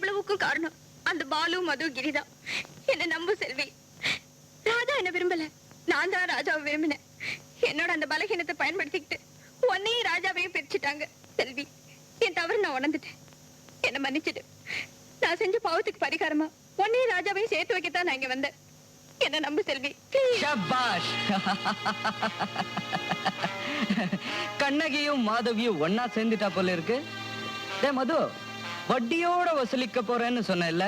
இவ்வளவுக்கும் காரணம் அந்த பாலு மது கிரிதான். என்ன நம்பு செல்வி. ராஜா என்ன விரும்பல, நான் தான் ராஜாவை விரும்பினேன். என்னோட அந்த பலகீனத்தை பயன்படுத்திக்கிட்டு உன்னையும் ராஜாவையும் பிரிச்சுட்டாங்க செல்வி. என் தவறு நான் உணர்ந்துட்டேன். என்ன மன்னிச்சிடு. நான் செஞ்ச பாவத்துக்கு பரிகாரமா உன்னையும் ராஜாவையும் சேர்த்து வைக்கத்தான் நான் இங்க வந்தேன். என்ன நம்பு செல்வி. ஷபாஷ். கண்ணகியும் மாதவியும் ஒன்னா சேர்ந்துட்டா போல இருக்கு. மது, வட்டியோட வசூலிக்க போறேன்னு சொன்ன,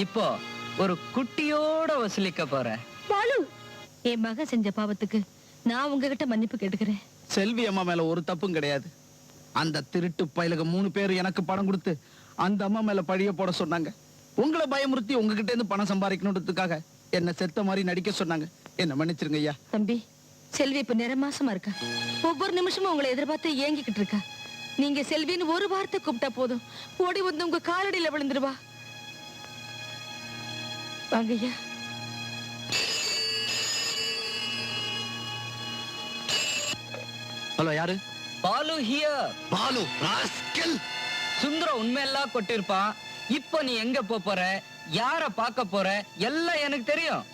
இப்போ ஒரு குட்டியோட வசூலிக்க போறேன். பாலு, என் மக செஞ்ச பாவத்துக்கு நான் உங்ககிட்ட மன்னிப்பு கேட்டுக்கிறேன். செல்வி அம்மா மேல ஒரு தப்பும் கிடையாது. அந்த திருட்டு பயலுக 3 பேர் எனக்கு பணம் கொடுத்து அந்த அம்மா மேல பழிய போட சொன்னாங்க. உங்களை பயமுறுத்தி உங்ககிட்ட இருந்து பணம் சம்பாதிக்கணுன்றதுக்காக என்ன செத்த மாதிரி நடிக்க சொன்னாங்க. என்ன மன்னிச்சிருங்க ஐயா. தம்பி, செல்வி இப்ப நிறமாசமா இருக்கா. ஒவ்வொரு நிமிஷமும் உங்களை எதிர்பார்த்து ஏங்கிக்கிட்டு இருக்கா. நீங்க செல்வின்னு ஒரு வார்த்தை கூப்பிட்டா போதும், ஓடி வந்து உங்க காலடியில விழுந்துருவா. வாங்க ஐயா. ஹலோ, யாரு? பாலு ஹியர். பாலு ராஸ்கல். சுந்தரம் உண்மையெல்லாம் கொட்டிருப்பான். இப்போ நீ எங்க போற, யார பார்க்க போற, எல்லாம் எனக்கு தெரியும்.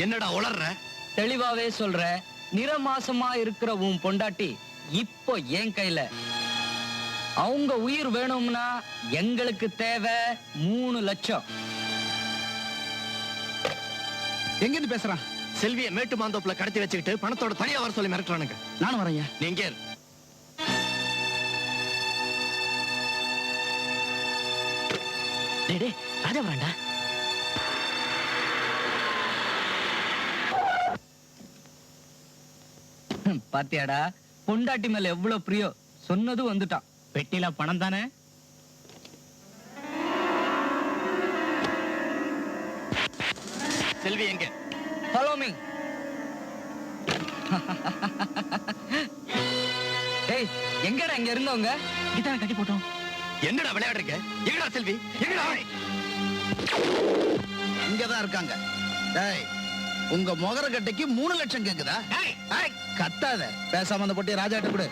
என்னடா உளர்ற? தெளிவாவே சொல்ற. நிறமாசமா இருக்கிற உன் பொண்டாட்டி இப்போ என் கையில. அவங்க உயிர் வேணும்னா எங்களுக்கு தேவை 3 லட்சம். எங்க இருந்து பேசுறான்? செல்வியை மேட்டு மாந்தோப்புல கடத்தி வச்சுக்கிட்டு பணத்தோட தனியா வர சொல்லி மிரட்டுறானுங்க. நானும் வரேன். நீங்க ராஜா வரண்டா. பாத்தியாடா, பொண்டாட்டி மேல எவ்வளவு பிரியோ. சொன்னது வந்துட்டான். பெட்டில பணம் தானே? செல்வி எங்க? Follow me. டேய், எங்கடா இங்க இருந்தவங்க? இதான் கட்டி போட்டோம். என்னடா விளையாடுறீங்க? எங்கடா செல்வி? எங்கடா? இங்கதான் இருக்காங்க. டேய், உங்க மொகர கட்டைக்கு 3 லட்சம் கேக்குதா? கத்தாத. பேசாம அந்த பொட்டியை ராஜாட்ட கொடு.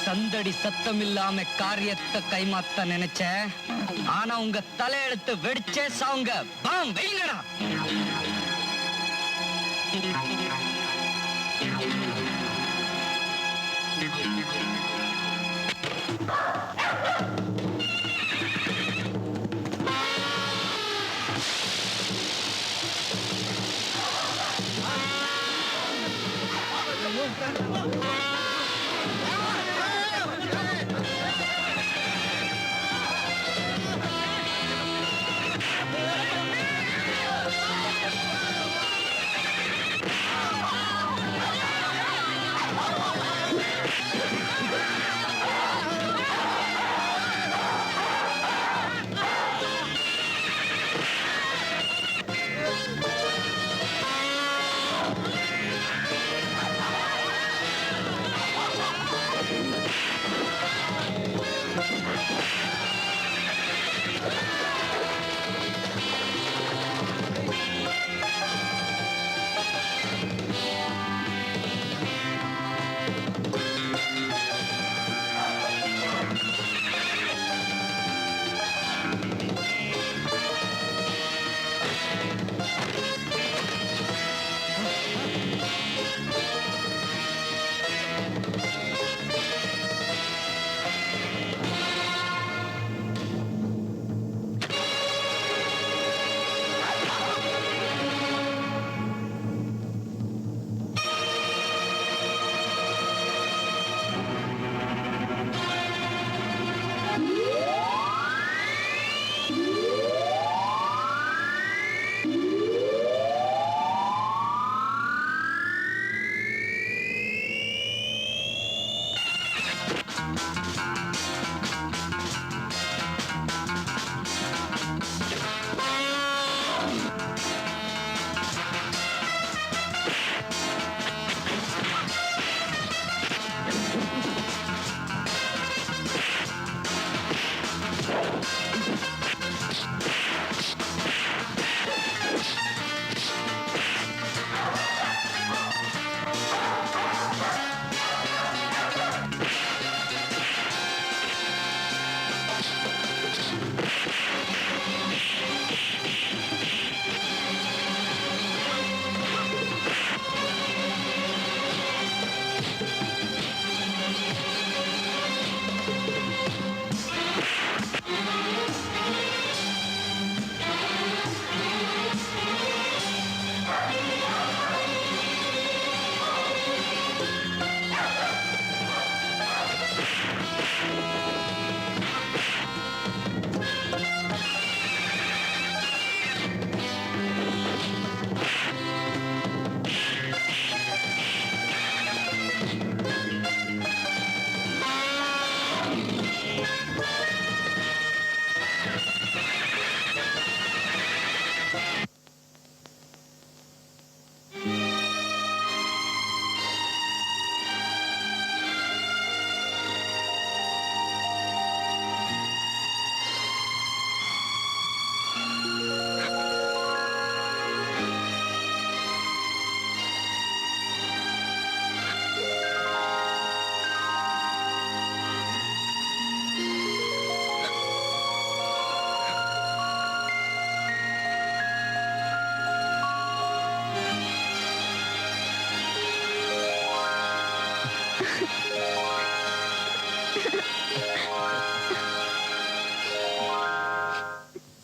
சந்தடி சத்தம் இல்லாம காரியத்தை கைமாத்த நினைச்ச, ஆனா உங்க தலையெழுத்து வெடிச்சே சாவுங்க. பாம் வெயிங்கடா.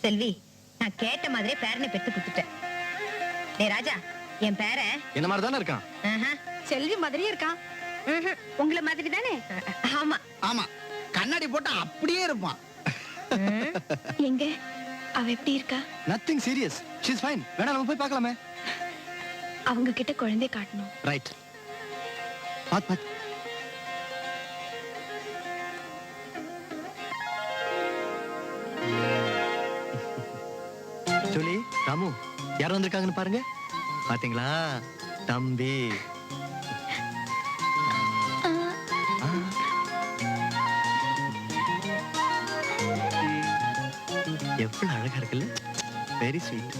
செல்வி, நான் கேட்ட மாதிரியே பேரனை பெத்து குடுத்துட்டேன். டேய் ராஜா, என் பேரன் என்ன மாதிரி தானே இருக்கான். செல்வி மாதிரியே இருக்கான். உங்களை மாதிரி தானே? ஆமா. ஆமா, கண்ணாடி போட்டா அப்படியே இருப்பான். எங்க அவ எப்படி இருக்கா? Nothing serious, she is fine. வேணா நம்ம போய் பார்க்கலாமே. அவங்க கிட்ட குழந்தை காட்டணும். ரைட். பாத். ஜோலி, ராமு, யார் வந்திருக்காங்கன்னு பாருங்க. பாத்தீங்களா, தம்பி. எவ்வளவு அழகா இருக்குல்ல. Very sweet.